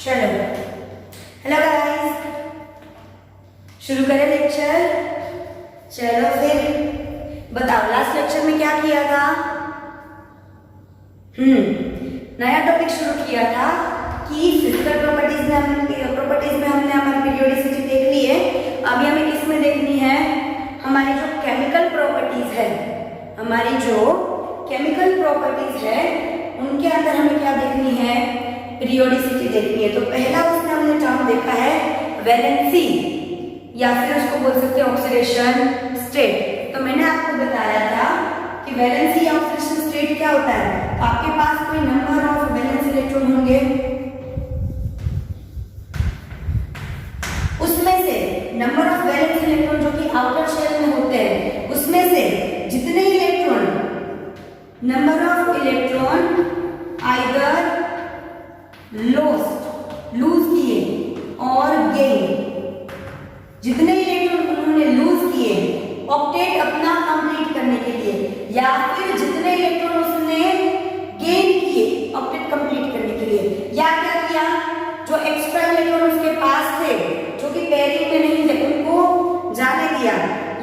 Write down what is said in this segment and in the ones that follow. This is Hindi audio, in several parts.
चलो हेलो गाइस, शुरू करें लेक्चर। चलो फिर बताओ, लास्ट लेक्चर में क्या किया था? नया टॉपिक शुरू किया था कि फिजिकल प्रॉपर्टीज में हमने हमारी पीरियोडिसिटी देख ली है। अभी हमें किस में देखनी है? हमारी जो केमिकल प्रॉपर्टीज है, उनके अंदर हमें क्या देखनी है? पीरियोडिसिटी देखनी है। तो पहला उसमें हमने टर्म देखा है वैलेंसी, या फिर उसको बोल सकते हैं ऑक्सीडेशन स्टेट। तो मैंने आपको बताया था कि वैलेंसी या ऑक्सीडेशन स्टेट क्या होता है। आपके पास कोई नंबर ऑफ वैलेंस इलेक्ट्रॉन होंगे, उसमें से नंबर ऑफ वैलेंस इलेक्ट्रॉन जो कि आउटर शेल में होते हैं, उसमें से जितने electron number of electron either lose किए और गेन, जितने इलेक्ट्रॉन उन्होंने लूज किए ऑक्टेट अपना कंप्लीट करने के लिए, या फिर जितने इलेक्ट्रॉन उसने गेन किए ऑक्टेट कंप्लीट करने के लिए, या क्या किया, जो एक्स्ट्रा इलेक्ट्रॉन उसके पास थे जो कि पेयरिंग में नहीं थे उनको जाने दिया,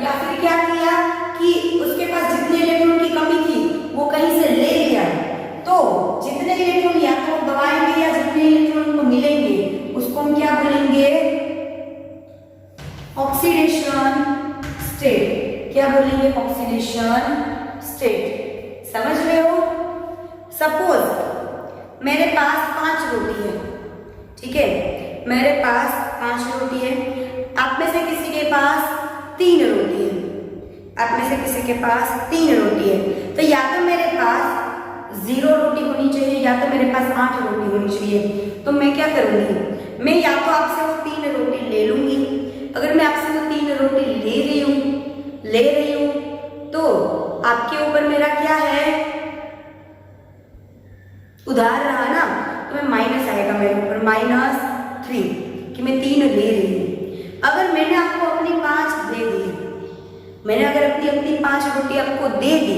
या फिर क्या किया कि उसके पास जितने इलेक्ट्रॉन की कमी थी वो कहीं से ले लिया। तो जितने इलेक्ट्रॉन या तो गवाएंगे या जितने इलेक्ट्रॉन को मिलेंगे उसको हम क्या बोलेंगे? Oxidation state. क्या बोलेंगे? Oxidation state. समझ रहे हो? सपोज मेरे पास 5 रोटी है, ठीक है, मेरे पास 5 रोटी है, आप में से किसी के पास 3 रोटी है, आप में से किसी के पास 3 रोटी है। तो या तो मेरे पास 0 रोटी होनी चाहिए या तो मेरे पास 8 रोटी होनी चाहिए। तो मैं क्या करूंगी? मैं या तो आपसे वो 3 रोटी ले लूंगी। अगर मैं आपसे वो 3 रोटी ले रही हूं तो आपके ऊपर मेरा क्या है? उधार रहा ना, तो मैं माइनस आएगा मेरे ऊपर, -3 कि मैं 3 ले रही हूं। अगर मैंने आपको अपनी 5 दे दी, मैंने अगर अपनी 5 रोटी आपको दे दी,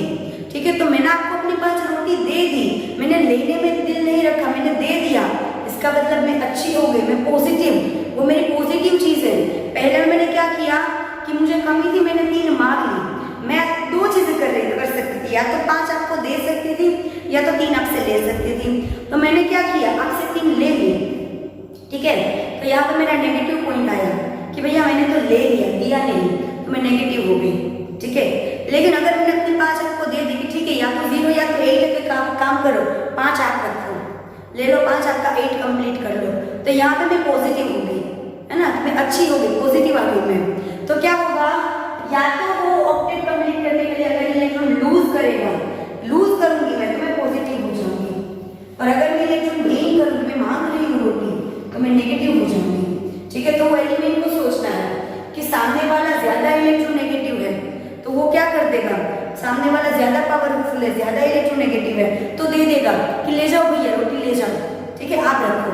ठीक है, तो मैंने आपको अपनी 5 रोटी दे दी, मैंने लेने में दिल नहीं रखा, मैंने दे दिया, इसका मतलब मैं अच्छी हो गई, मैं पॉजिटिव, वो मेरी पॉजिटिव चीज है। पहले मैंने क्या किया कि मुझे कमी थी, मैंने 3 मांग ली। मैं 2 चीजें कर सकती थी, या तो 5 आपको दे सकती थी या तो 3 आपसे ले सकती थी। तो मैंने क्या किया? आपसे 3 ले ली, ठीक है। तो यहाँ पे मेरा नेगेटिव पॉइंट आया कि भैया मैंने तो ले लिया, दिया नहीं, तो मैं नेगेटिव हो गई, ठीक है। लेकिन अगर मैंने अपनी 5 आपको दे दी कि ठीक है, या तो 0 या तो 8 पे काम करो, 5 आप रखो, ले लो 5, आपका 8 कंप्लीट कर लो। तो यहाँ पे मैं पॉजिटिव हो गई, है ना, मैं अच्छी हो गई, पॉजिटिव आ गई मैं। तो क्या होगा? या तो वो ऑक्टेट कंप्लीट करने के लिए अगर इलेक्ट्रॉन लूज करेगा, लूज करूंगी मैं, तो मैं पॉजिटिव हो जाऊंगी, और अगर मैं इलेक्ट्रॉन गेन करूंगी, मैं मांग रही हूँ रोटी, तो मैं नेगेटिव हो जाऊंगी, ठीक है। तो वो एलिमेंट को सोचना है कि सामने वाला ज्यादा इलेक्ट्रॉन नेगेटिव है, तो वो क्या कर देगा? सामने वाला ज्यादा पावरफुल है, ज्यादा इलेक्ट्रोनेगेटिव है, तो दे देगा कि ले जाओ भैया रोटी ले जाओ, ठीक है, आप रखो।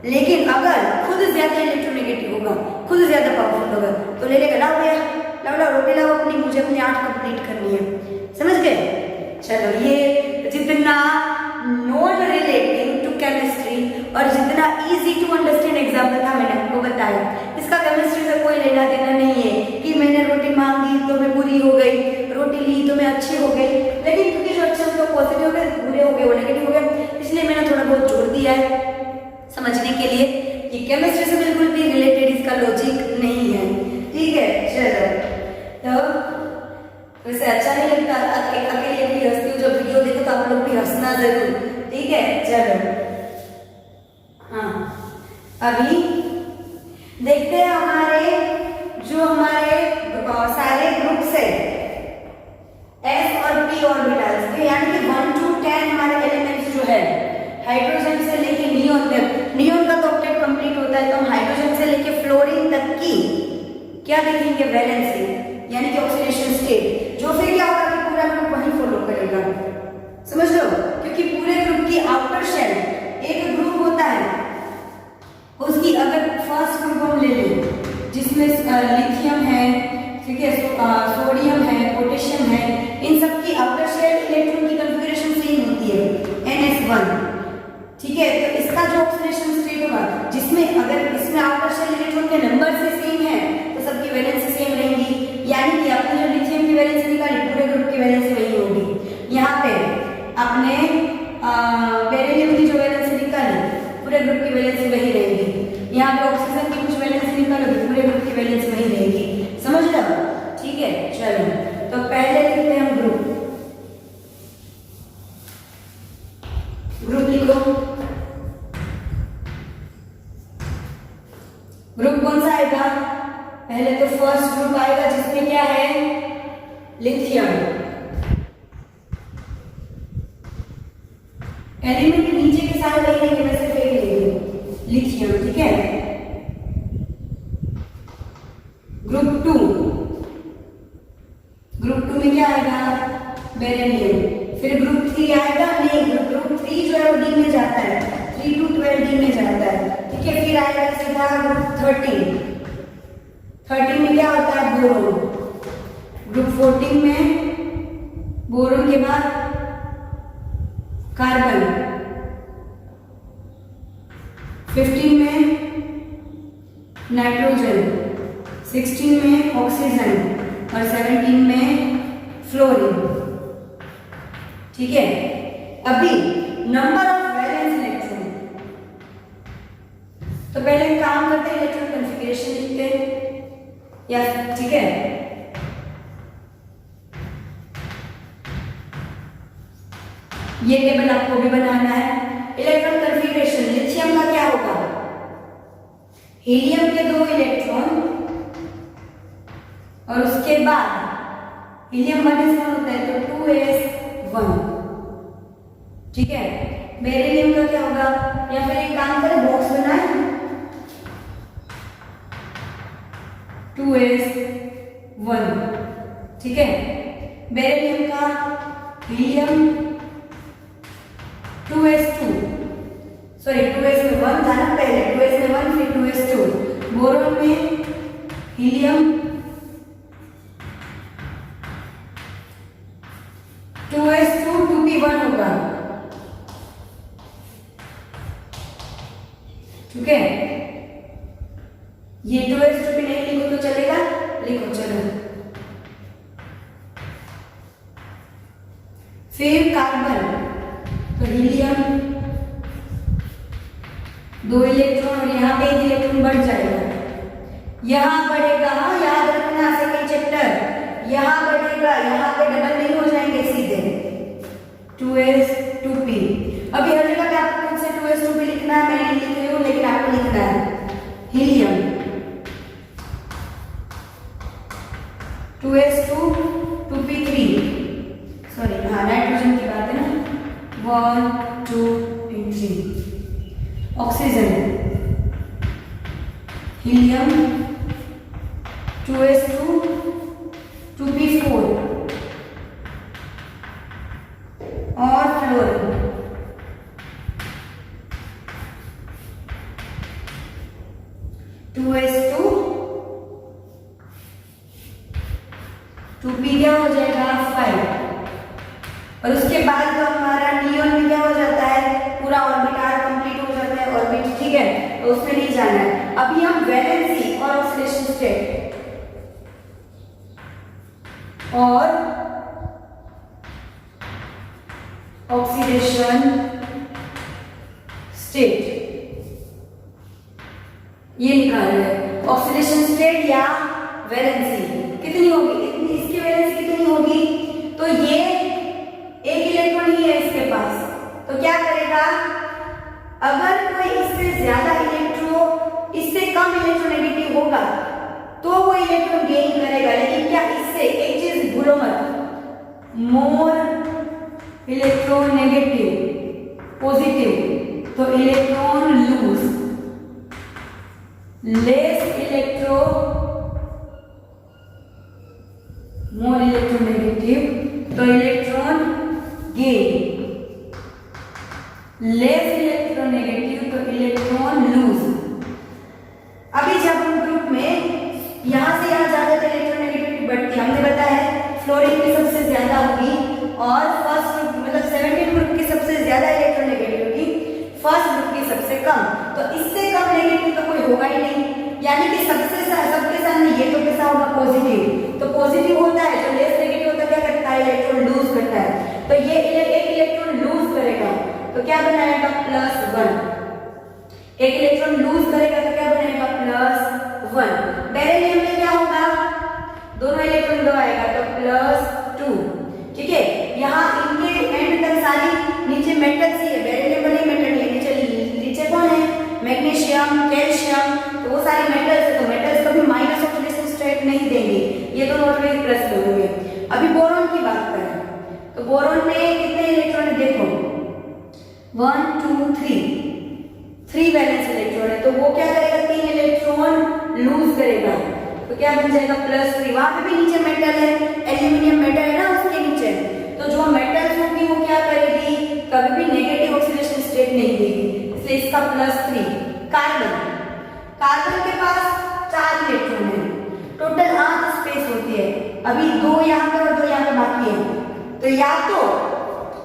लेकिन अगर खुद ज्यादा इलेक्ट्रोनेगेटिव होगा, खुद ज्यादा पावरफुल होगा, तो ले लेगा, लाओ भैया, लाओ रोटी लाओ अपनी, मुझे अपनी 8 कंप्लीट करनी है। समझ गए? चलो, ये जितना नॉन रिलेटिंग टू केमिस्ट्री और जितना इजी टू अंडरस्टैंड एग्जाम्पल था मैंने आपको बताया। इसका केमिस्ट्री से कोई लेना देना नहीं है कि मैंने रोटी मांगी तो मैं बुरी हो गई, रोटी ली तो मैं अच्छी हो गई। लेकिन क्योंकि जो अच्छे तो पॉजिटिव हो गए, बुरे हो गए वो नेगेटिव हो गए, इसलिए मैंने थोड़ा बहुत जोड़ दिया है समझने के लिए कि केमिस्ट्री से बिल्कुल भी रिलेटेड इसका लॉजिक नहीं है, ठीक है। चलो, तो वैसे अच्छा नहीं लगता अकेले भी हंसती हूँ, जब वीडियो देखो तो आप लोग भी हंसना जरूर, ठीक है। चलो, हाँ, अभी देखते हैं हमारे सारे ग्रुप्स है S और P ऑर्बिटल्स, यानी कि 1 to 10 हमारे एलिमेंट्स जो है हाइड्रोजन से लेके नियोन तक, नियोन का तो ऑक्टेट कंप्लीट होता है, तो हम हाइड्रोजन से लेके फ्लोरीन तक की क्या देखेंगे? वैलेंसी, यानी कि ऑक्सीडेशन स्टेट, जो फिर क्या होगा कि पूरा ग्रुप वही फॉलो करेगा। समझ लो, क्योंकि पूरे ग्रुप की आउटर शेल एक ग्रुप होता है, उसकी अगर फर्स्ट ग्रुप हम ले लें जिसमें लिथियम है, ठीक है, सोडियम है, पोटेशियम है, इन सब की आउटर शेल इलेक्ट्रॉन की कॉन्फ़िगरेशन सेम होती है, NS1, ठीक है। तो इसका जो ऑक्सीडेशन स्टेट होगा जिसमें अगर इसमें आउटर शेल इलेक्ट्रॉन के नंबर से सेम है तो सबकी वैलेंसी सेम रहेंगी, यानी कि आपने जो लिथियम की वैलेंसी निकाली पूरे ग्रुप की वैलेंसी वही होगी। यहाँ पे आपने बेरिलियम की जो वैलेंसी निकाली पूरे ग्रुप की वैलेंसी वही रहेगी। यहाँ पे ऑक्सीजन की कुछ वैलेंसी निकालोगे पूरे ग्रुप की वैलेंसी वही रहेगी। समझ लो, ठीक है। चलो तो पहले लिखते हैं हम ग्रुप लिखो। ग्रुप कौन सा आएगा? पहले तो फर्स्ट ग्रुप आएगा जिसमें क्या है? लिथियम। एलिमेंट नीचे के सारे वही रहेंगे, वैसे फेंक लेंगे लिथियम, ठीक है। ग्रुप टू में क्या आएगा? बेरिलियम। फिर ग्रुप 3 आएगा, नहीं ग्रुप 3 जो है वो डी में जाता है, 3 to 12 डी में जाता है, ठीक है। फिर आएगा सीधा ग्रुप 13 में क्या होता है? बोरोन। ग्रुप 14 में बोरोन के बाद कार्बन, 15 में नाइट्रोजन, 16 में ऑक्सीजन और 17 में फ्लोरीन, ठीक है। अभी नंबर ऑफ वैलेंस इलेक्ट्रॉन, तो पहले काम करते हैं इलेक्ट्रॉन कॉन्फ़िगरेशन लिखते हैं या, ठीक है। ये टेबल आपको भी बनाना है। इलेक्ट्रॉन कॉन्फ़िगरेशन लिथियम का क्या होगा? हीलियम के 2 इलेक्ट्रॉन और उसके बाद हीलियम 1s1 होता है तो 2s1, ठीक है। बेरिलियम का क्या होगा? या फिर एक काम करें बॉक्स बनाए 2s1, ठीक है। बेरिलियम का हीलियम 2s2, सॉरी 2s में 1 था ना पहले, 2s में 1 फिर 2s2। बोरोन में हीलियम 2s2 2p1 होगा, ठीक है। ये 2s2 भी नहीं लिखो तो चलेगा, लिखो चलो। फिर कार्बन, तो हीलियम 2 इलेक्ट्रॉन और यहाँ पे 1 इलेक्ट्रॉन बढ़ जाएगा, यहाँ बढ़ेगा, हाँ याद रखना सेकंड चैप्टर, यहाँ बढ़ेगा, यहाँ पे डबल नहीं हो जाएंगे सीधे 2s2p। अभी हर जगह पे आपको कौन से 2s2p लिखना है, मैं नहीं लिख रही हूँ लेकिन आपको लिखना है। हीलियम 2s2 2p3, सॉरी हाँ नाइट्रोजन की बात है ना, 1 2 and 3। Oxygen helium 2s2 2p4 और फ्लोरीन 2s2 2p क्या हो जाएगा 5। और उसके बाद तो हमारा नियॉन में क्या हो जाता है, पूरा ऑर्बिटाल कंप्लीट हो जाता है ऑर्बिट, ठीक है, तो उसमें नहीं जाना है। अभी हम वैलेंसी और ऑक्सीडेशन स्टेट और ऑक्सीडेशन स्टेट ये निकाल रहे हैं। ऑक्सीडेशन स्टेट या वैलेंसी कितनी होगी, इसकी वैलेंसी कितनी होगी, तो ये 1 इलेक्ट्रॉन ही है इसके पास, तो क्या करेगा, अगर कोई इससे ज्यादा इलेक्ट्रॉन, इससे कम इलेक्ट्रोनेगेटिव होगा तो वो इलेक्ट्रॉन गेन करेगा। लेकिन क्या इससे एक चीज भूलो मत, मोर इलेक्ट्रोनेगेटिव पॉजिटिव तो electron lose, less electro more electronegative तो इलेक्ट्रॉन गेन, लेस इलेक्ट्रोनेगेटिव तो इलेक्ट्रॉन लूज। अभी जब हम ग्रुप में यहां से यहां जाते तो इलेक्ट्रोनेगेटिविटी बढ़ती, हमने बताया फ्लोरीन की सबसे ज्यादा होगी और फर्स्ट ग्रुप मतलब 17 ग्रुप की सबसे ज्यादा इलेक्ट्रोनेगेटिविटी, फर्स्ट ग्रुप की सबसे कम। तो इससे कम नेगेटिव तो कोई होगा ही नहीं, यानी कि सबके सामने ये तो कैसा होगा पॉजिटिव, तो पॉजिटिव होता है जो लेस नेगेटिव होता है क्या करता है इलेक्ट्रॉन लूज करता है, तो ये एक इलेक्ट्रॉन लूज करेगा तो क्या बनाएगा +1, एक इलेक्ट्रॉन लूज करेगा तो क्या बनेगा +1। बेरिलियम में क्या होगा, दोनों इलेक्ट्रॉन गवाएगा तो +2, ठीक है। यहाँ इनके एंड तक सारी नीचे मेटल्स ही है, बेरिलियम वाले मेटल है, नीचे कौन है मैग्नीशियम कैल्शियम, तो वो सारी मेटल्स है, तो मेटल्स कभी माइनस ऑक्सीडेशन स्टेट नहीं देंगे, ये दोनों ऑलवेज प्लस होंगे। अभी बोरॉन की बात करें तो बोरॉन में कितने इलेक्ट्रॉन है देखो 1 2 3 वैलेंस इलेक्ट्रॉन है, तो वो क्या करेगा 3 इलेक्ट्रॉन लूज करेगा, तो क्या बन जाएगा +3। वहां पे भी नीचे मेटल है, एल्यूमिनियम मेटल है ना उसके नीचे, तो जो मेटल्स होगी वो क्या करेगी कभी भी नेगेटिव ऑक्सीडेशन स्टेट नहीं देगी, इसलिए इसका +3। कार्बन के पास 4 इलेक्ट्रॉन है, टोटल 8 स्पेस होती है, अभी 2 यहाँ पर और 2 यहाँ पर बाकी है, तो या तो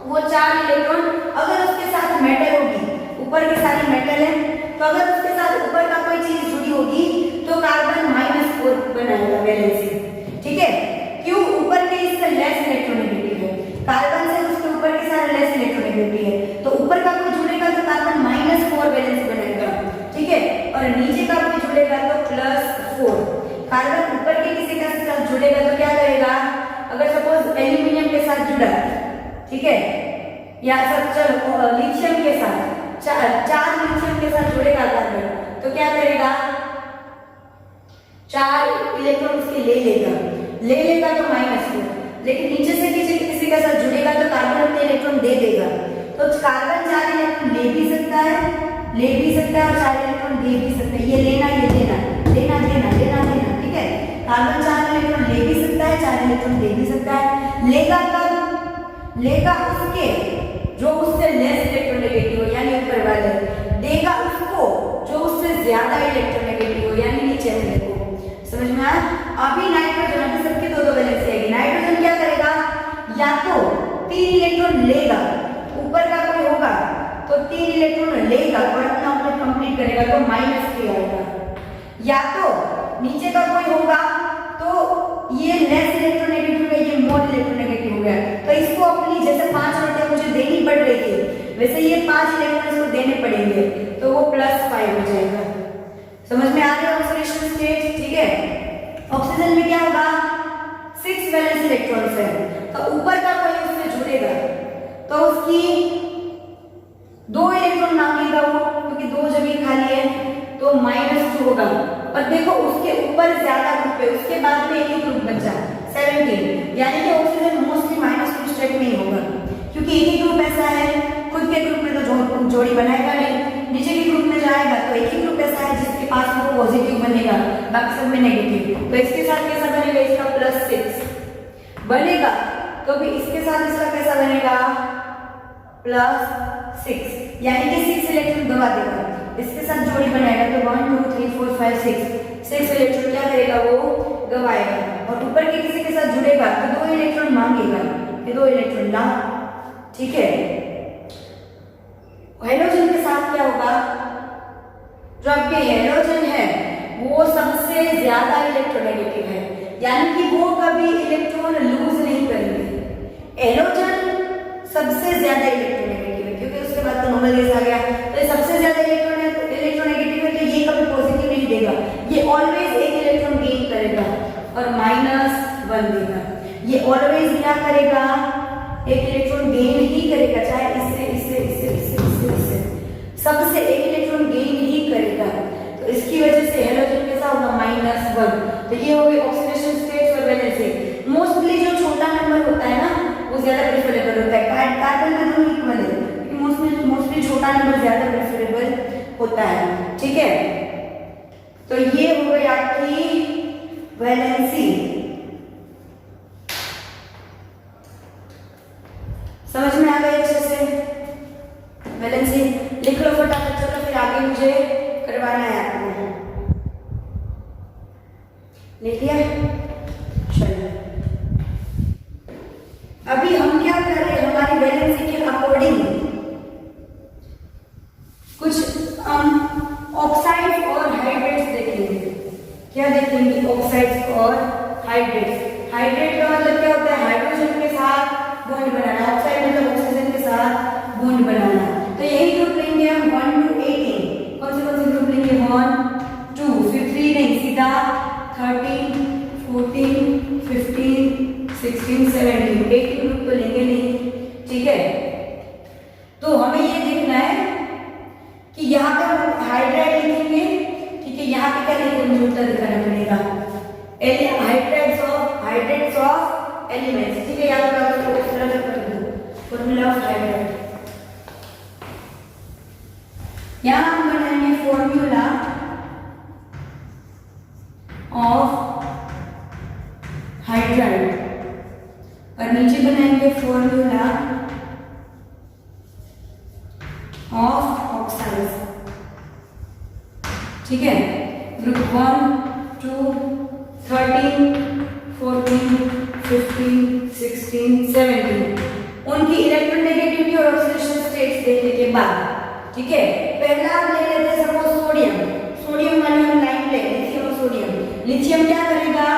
वो 4 इलेक्ट्रॉन अगर उसके साथ मेटल होगी, ऊपर की सारी मेटल है, तो अगर उसके साथ ऊपर का कोई चीज जुड़ी होगी तो कार्बन -4 बनाएगा वैलेंसी, ठीक है। क्यों, ऊपर के इससे लेस इलेक्ट्रोनेगेटिव है, कार्बन से उसके ऊपर के सारे लेस इलेक्ट्रोनेगेटिव है, तो ऊपर का कोई जुड़ेगा तो कार्बन -4 वैलेंसी बनाएगा, ठीक है, और नीचे का कोई जुड़ेगा तो +4। कार्बन ऊपर के किसी के साथ जुड़ेगा तो क्या करेगा, अगर सपोज एल्यूमिनियम के साथ जुड़ा, ठीक है, या सब चलो लिथियम के साथ 4 लिथियम के साथ जुड़ेगा कार्बन, तो क्या करेगा 4 इलेक्ट्रॉन उसके ले लेगा तो -4, लेकिन नीचे से किसी के साथ जुड़ेगा तो कार्बन अपने इलेक्ट्रॉन दे देगा, तो कार्बन 4 इलेक्ट्रॉन ले भी सकता है और 4 इलेक्ट्रॉन दे भी सकता है, ये लेना देना, ठीक है। कार्बन 4 इलेक्ट्रॉन ले भी सकता है, 4 इलेक्ट्रॉन दे भी सकता है, लेगा कब, लेगा उसके जो उससे लेस इलेक्ट्रोनेगेटिव हो यानी ऊपर वाले, देगा उसको जो उससे ज्यादा इलेक्ट्रोनेगेटिव हो यानी नीचे वाले को, समझ में आया। अभी नाइट्रोजन, अभी सबके 2 वैलेंसी आएगी, नाइट्रोजन क्या करेगा, या तो 3 इलेक्ट्रॉन लेगा, ऊपर का कोई होगा तो 3 इलेक्ट्रॉन लेगा और अपना ऑर्बिट कंप्लीट करेगा तो -3 आएगा, या तो नीचे का कोई होगा तो ये लेस इलेक्ट्रोनेगेटिव है, ये मोर इलेक्ट्रोनेगेटिव हो गया, तो इसको अपनी जैसे 5 रोटियां मुझे देनी पड़ रही थी वैसे ये 5 इलेक्ट्रॉन इसको देने पड़ेंगे, तो वो +5 हो जाएगा। समझ में आ रहा है ऑक्सीडेशन स्टेट, ठीक है। ऑक्सीजन में क्या होगा 6 वैलेंस इलेक्ट्रॉन्स है, तो ऊपर का कोई उससे जुड़ेगा तो उसकी 2 इलेक्ट्रॉन मांगेगा वो, क्योंकि 2 जगह खाली है, तो -2 होगा, और देखो उसके ऊपर ज्यादा ग्रुप है, उसके बाद में एक ही ग्रुप बचा 17, यानी कि ऑक्सीजन मोस्टली -2 स्टेट नहीं होगा, क्योंकि एक ही ग्रुप ऐसा है, खुद के ग्रुप में तो जोड़ी बनाएगा नहीं, नीचे के ग्रुप में जाएगा तो एक ही ग्रुप ऐसा है जिसके पास वो पॉजिटिव बनेगा, बाकी सब में नेगेटिव, तो इसके साथ कैसा बनेगा, इसका +6 बनेगा, तो भी इसके साथ इसका कैसा बनेगा +6, यानी कि 6 इलेक्ट्रॉन दबा देगा, इसके साथ जोड़ी बनाएगा तो 1 2 3 4 5 6 इलेक्ट्रॉन क्या करेगा वो गवाएगा, और ऊपर के किसी के साथ जुड़ेगा तो 2 इलेक्ट्रॉन मांगेगा, ये 2 इलेक्ट्रॉन ला, ठीक है। हेलोजन के साथ क्या होगा, जो आपके हेलोजन है वो सबसे ज्यादा इलेक्ट्रोनेगेटिव है, यानी कि वो कभी इलेक्ट्रॉन लूज नहीं करेंगे, हेलोजन सबसे ज्यादा इलेक्ट्रोनेगेटिव है, क्योंकि उसके बाद तो नॉर्मल गैस आ गया, तो ये सबसे ज्यादा इलेक्ट्रोनेगेटिव है, तो ये कभी पॉजिटिव नहीं देगा, ये ऑलवेज एक इलेक्ट्रॉन गेन करेगा और -1 देगा, ये ऑलवेज क्या करेगा एक इलेक्ट्रॉन गेन ही करेगा, चाहे इससे सबसे एक इलेक्ट्रॉन गेन ही करेगा, तो इसकी वजह से हेलोजन कैसा होगा -1, तो ये हो गए ऑक्सीडेशन स्टेट्स और वैलेंसी। मोस्टली जो छोटा नंबर होता है ना वो ज्यादा प्रेफरेबल होता है, कार्बन में दोनों इक्वल है, मोस्टली छोटा नंबर ज्यादा प्रेफरेबल होता है, ठीक है। तो ये हो गई आपकी वैलेंसी, समझ में आ गई अच्छे से, वैलेंसी लिख लो फटाफट, चलो फिर आगे मुझे करवाना है आपको, लिख लिया, चलो अभी हम क्या कर रहे हैं, हमारी वैलेंसी के अकॉर्डिंग कुछ मॉलिक्यूल ऑफ हाइड्राइड। यहाँ हम बनाएंगे फॉर्मूला ऑफ हाइड्राइड और नीचे बनाएंगे फॉर्मूला ऑफ ऑक्साइड। ठीक है, ग्रुप 1, 2, 13, 14, 15, 16, 17 उनकी इलेक्ट्रोनेगेटिविटी और ऑक्सीडेशन स्टेट्स देखने के बाद, ठीक है, पहला आप ले लेते हैं सपोज सोडियम। सोडियम वाली हम लाइन ले, लिथियम और सोडियम। लिथियम क्या करेगा,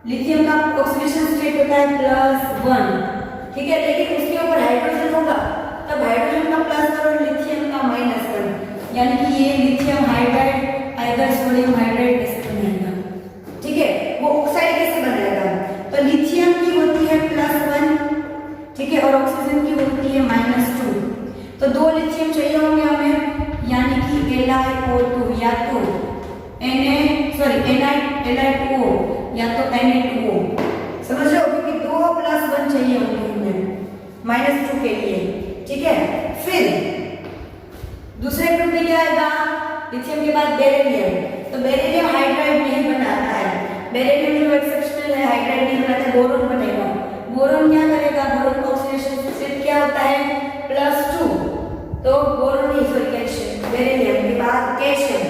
लिथियम का ऑक्सीडेशन स्टेट होता है +1, ठीक है, लेकिन उसके ऊपर हाइड्रोजन होगा, तब हाइड्रोजन का प्लस और लिथियम का -1, यानी कि ये lithium hydride either sodium hydride कैसे बनेगा, ठीक है, वो ऑक्साइड कैसे बनेगा। तो लिथियम की होती है +1, ठीक है, और ऑक्सीजन की होती है -2। तो दो लिथियम चाहिए होंगे हमें, यानी कि LiO2 या तो Ni2O या तो Na2O, समझ रहे हो, क्योंकि 2 +1 चाहिए होंगे हमें -2 के लिए, ठीक है। फिर दूसरे ग्रुप में क्या आएगा, लिथियम के बाद बेरिलियम। तो बेरिलियम हाइड्राइड नहीं बनाता है, बेरिलियम जो एक्सेप्शनल है, हाइड्राइड नहीं बनाता, बोरोन बनेगा। बोरोन क्या करेगा, बोरोन का ऑक्सीडेशन स्टेट क्या होता है +2, तो बोरोन नहीं, सॉरी कैल्शियम, बेरिलियम के बाद कैल्शियम।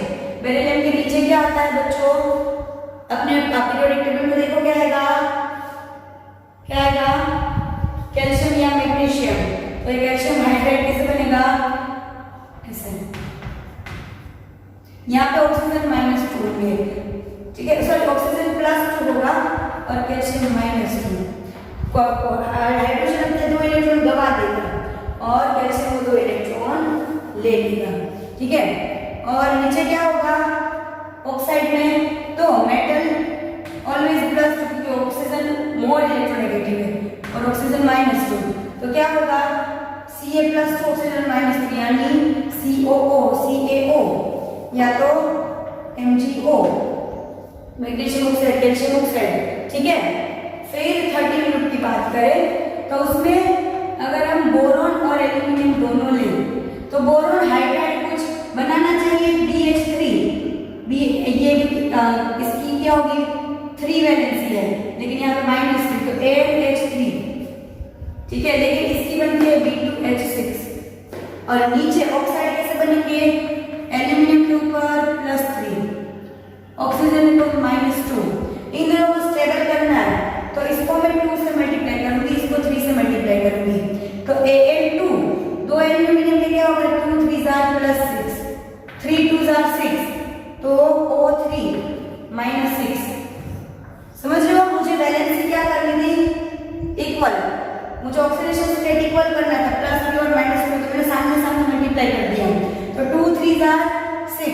बेरिलियम के नीचे क्या आता है बच्चों, अपने पीरियोडिक टेबल में देखो क्या आएगा, क्या आएगा, कैल्शियम या मैग्नीशियम। तो ये कैल्शियम हाइड्राइड कैसे बनेगा, ऐसे, यहाँ पे ऑक्सीजन -2 होंगे, ठीक है, सॉरी ऑक्सीजन +2 होगा और कैल्शियम -2। हाइड्रोजन अपने 2 इलेक्ट्रॉन गवा देगा और कैल्शियम 2 इलेक्ट्रॉन ले लेगा, ठीक है। और नीचे क्या होगा ऑक्साइड में, तो मेटल ऑलवेज +2 क्योंकि ऑक्सीजन मोर इलेक्ट्रोनेगेटिव है और ऑक्सीजन -2, तो क्या होगा Ca+2 ऑक्सीजन -3, यानी COO, CaO या तो MgO, magnesium oxide, calcium oxide, ठीक है। फिर 13 ग्रुप की बात करें तो उसमें अगर हम बोरॉन और एल्यूमिनियम दोनों लें तो बोरॉन हाइड्राइड कुछ बनाना चाहिए BH3, ये इसकी क्या होगी 3 वैलेंसी है, लेकिन यहाँ पे -3, तो AH3, ठीक है, लेकिन इसकी बनती है B2H6। और नीचे ऑक्साइड कैसे बनेंगे, एल्यूमिनियम के ऊपर +3, ऑक्सीजन के ऊपर -2, इन दोनों को स्टेबल करना है, तो इसको मैं 2 से मल्टीप्लाई करूंगी, इसको 3 से मल्टीप्लाई करूंगी, तो Al2, 2 एल्यूमिनियम के क्या होगा 2 3 +6, 3 2 6, तो O3 -6। समझ रहे हो, मुझे वैलेंसी क्या करनी थी, इक्वल, मुझे ऑक्सीडेशन स्टेट इक्वल करना था, +3 और -2, तो मैंने सामने सामने मल्टीप्लाई कर दिया, तो 2 3 6,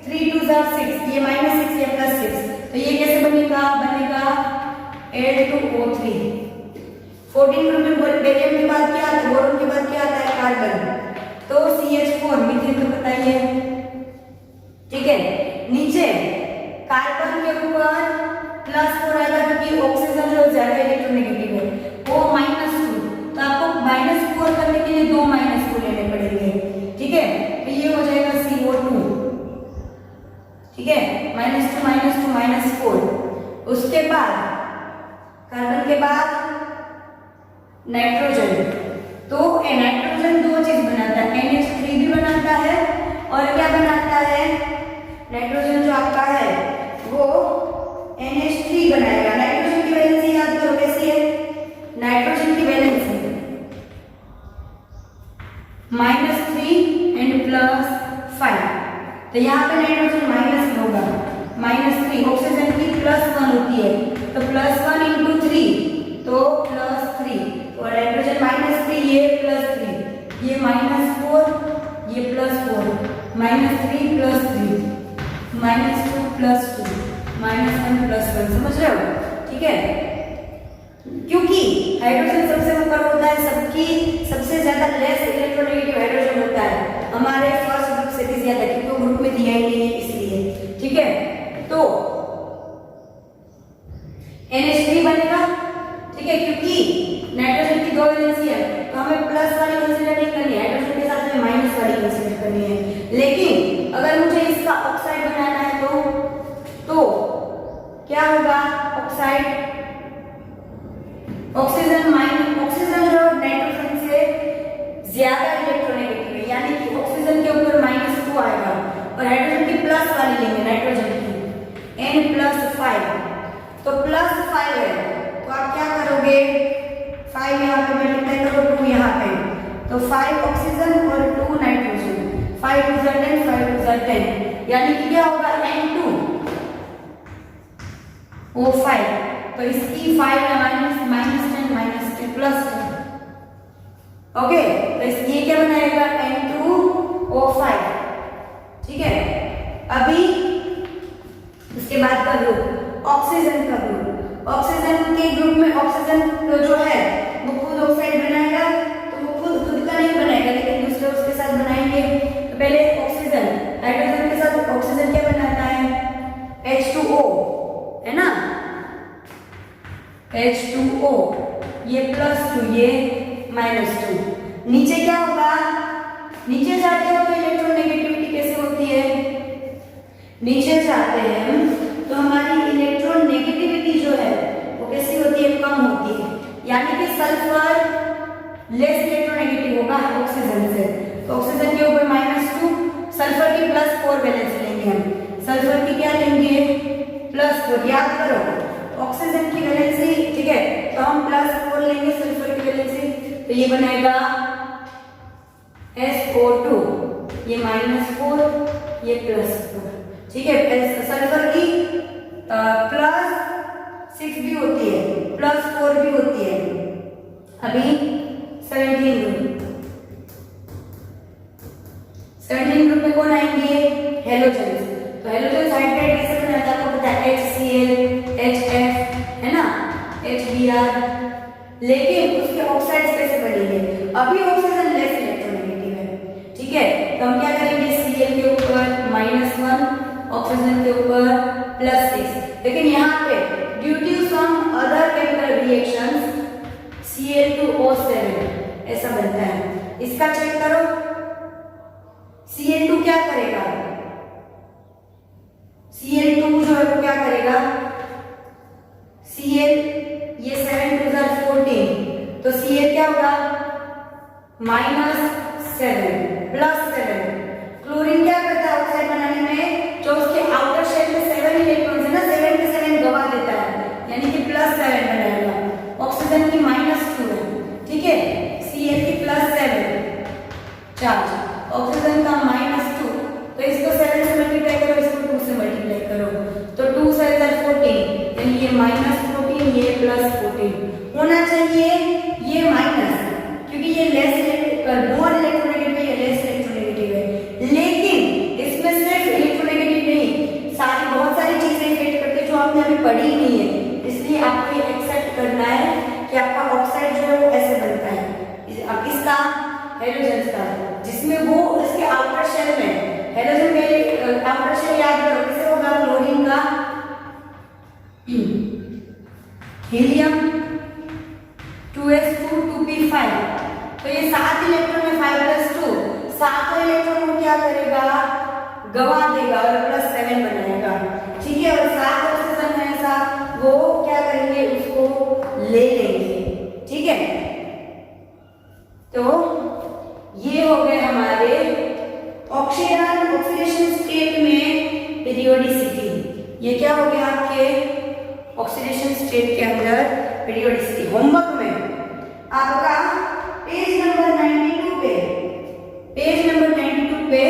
3 2 6, ये -6 ये +6, तो ये कैसे बनेगा, Al2O3। 14 ग्रुप में बेरियम के बाद क्या आता है, बोरोन के बाद क्या आता है कार्बन, तो CH4, मीथेन तो पता ही है, ठीक है। नीचे कार्बन के ऊपर +4 आएगा क्योंकि ऑक्सीजन जो ज्यादा इलेक्ट्रोनेगेटिव है वो -2, तो आपको -4 करने के लिए 2 -2 लेने पड़ेंगे, ठीक है, तो ये हो जाएगा CO2, ठीक है, -2 -4। उसके बाद कार्बन के बाद नाइट्रोजन, तो नाइट्रोजन 2 चीज बनाता है, NH3 भी बनाता है और क्या बनाता है, नाइट्रोजन जो आपका है वो NH3 बनाएगा। नाइट्रोजन की वैलेंसी याद करो कैसी है, नाइट्रोजन की वैलेंसी -3 एंड +5, तो यहाँ पे नाइट्रोजन माइनस होगा, -3, ऑक्सीजन की +1 होती है, तो +1 × 3, तो +3, और नाइट्रोजन -3, ये +3, ये -4, ये +4, -3 +3, -2 +2, -1 +1, समझ रहे हो, ठीक है। क्योंकि हाइड्रोजन सबसे ऊपर होता है, सबकी सबसे ज्यादा लेस इलेक्ट्रोनेगेटिव हाइड्रोजन होता है हमारे फर्स्ट ग्रुप से भी ज्यादा, क्योंकि वो ग्रुप में दिया ही नहीं है इसलिए, ठीक है। तो NH3 बनेगा, ठीक है, क्योंकि नाइट्रोजन की 2 वैलेंसी है, तो यहाँ पे मल्टीप्लाई करो, 2 यहाँ पे, तो 5 ऑक्सीजन और 2 नाइट्रोजन, 5 2 10, 5 2 10, यानी कि क्या होगा N2O5। तो इसकी 5 है -10 प्लस 10, ओके। तो ये क्या बनाएगा N2O5, ठीक है। अभी उसके बाद का ग्रुप ऑक्सीजन का ग्रुप, ऑक्सीजन के ग्रुप में ऑक्सीजन जो है वो खुद ऑक्साइड बनाएगा, तो वो खुद का नहीं बनाएगा लेकिन दूसरे उसके साथ बनाएंगे। तो पहले ऑक्सीजन हाइड्रोजन के साथ ऑक्सीजन क्या बनाता है H2O, है ना, H2O, ये +2 ये -2। नीचे क्या होगा, नीचे जाते हो तो इलेक्ट्रोनेगेटिविटी कैसे होती है, नीचे जाते हैं तो हमारी इलेक्ट्रोनेगेटिविटी जो है वो कैसी होती है, कम होती है, यानी कि सल्फर लेस इलेक्ट्रोनेगेटिव होगा ऑक्सीजन से। तो ऑक्सीजन के ऊपर -2, सल्फर की +4 वैलेंस लेंगे हम, सल्फर की क्या लेंगे +4, याद करो ऑक्सीजन की वैलेंसी, ठीक है, तो हम +4 लेंगे सल्फर की वैलेंसी, तो ये बनेगा SO2, ये -4 ये +4, ठीक है। सल्फर की +6 भी होती है, +4 भी होती है। अभी 17 ग्रुप में कौन आएंगे, हेलोजन। तो हेलोजन हाइड्राइड कैसे बनाता है आपको पता है, HCl HF, है ना, HBr, लेकिन उसके ऑक्साइड्स कैसे बनेंगे, अभी ऑक्सीजन लेस इलेक्ट्रोनेगेटिव है, ठीक है। तो हम क्या करेंगे, Cl के ऊपर -1, ऑक्सीजन के ऊपर +6, लेकिन यहाँ पे due to some other chemical reactions Cl2O7 ऐसा बनता है। इसका चेक करो, Cl2 क्या करेगा, Cl2 जो है वो क्या करेगा, Cl ये 7 2 14, तो Cl क्या होगा -7 +7। क्लोरीन क्या करता है ऑक्साइड बनाने में, जो उसके आउटर शेल में 7 इलेक्ट्रॉन्स है ना, 7 के 7 गवा देता है, यानी कि +7 बनाएगा। ऑक्सीजन की -2 है, ठीक है, Cl की +7 चार्ज, ऑक्सीजन का -2, तो इसको 7 से मल्टीप्लाई करो, इसको 2 से मल्टीप्लाई करो, तो 2 7 14, यानी ये -14 ये +14 होना चाहिए, ये माइनस, क्योंकि ये लेस मोर इलेक्ट्रोनेगेटिव है, ये लेस इलेक्ट्रोनेगेटिव है, लेकिन इसमें सिर्फ इलेक्ट्रोनेगेटिव नहीं, सारी बहुत सारी चीजें इफेक्ट करती है जो आपने अभी पढ़ी ही नहीं है, इसलिए आपको ये एक्सेप्ट करना है कि आपका ऑक्साइड जो है वो ऐसे बनता है, अब इसका हेलोजन का, जिसमें वो इसके आउटर शेल में हेलोजन के आउटर शेल याद करो कैसे होगा, क्लोरीन का हीलियम 2s2 2p5, तो ये 7 इलेक्ट्रॉन है, 5 + 2, 7 इलेक्ट्रॉन को क्या करेगा, गवा देगा और +7 बनाएगा, ठीक है। और 7 ऑक्सीजन है ऐसा, वो क्या करेंगे, उसको ले लेंगे, ठीक है। तो ये हो गए हमारे ऑक्सीडेशन स्टेट में पीरियोडिसिटी, ये क्या हो गया आपके ऑक्सीडेशन स्टेट के अंदर पीरियोडिसिटी। होमवर्क में आपका पेज नंबर 92 पे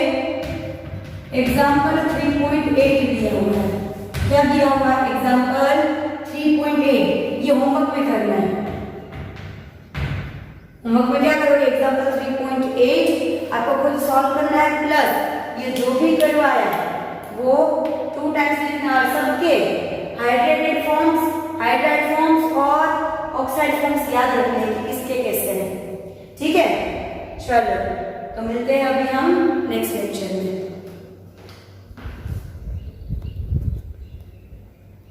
एग्जाम्पल 3.8 दिया हुआ है, क्या दिया हुआ है, एग्जाम्पल 3.8, ये होमवर्क में करना है। होमवर्क में क्या करोगे, एग्जाम्पल 3.8 आपको खुद सॉल्व करना है, प्लस ये जो भी करवाया वो 2 टाइम्स लिखना, और सबके हाइड्रेटेड फॉर्म्स, हाइड्राइड फॉर्म्स और ऑक्साइड फॉर्म्स याद रखने की किसके कैसे हैं, ठीक है। चलो तो मिलते हैं अभी हम नेक्स्ट लेक्चर में।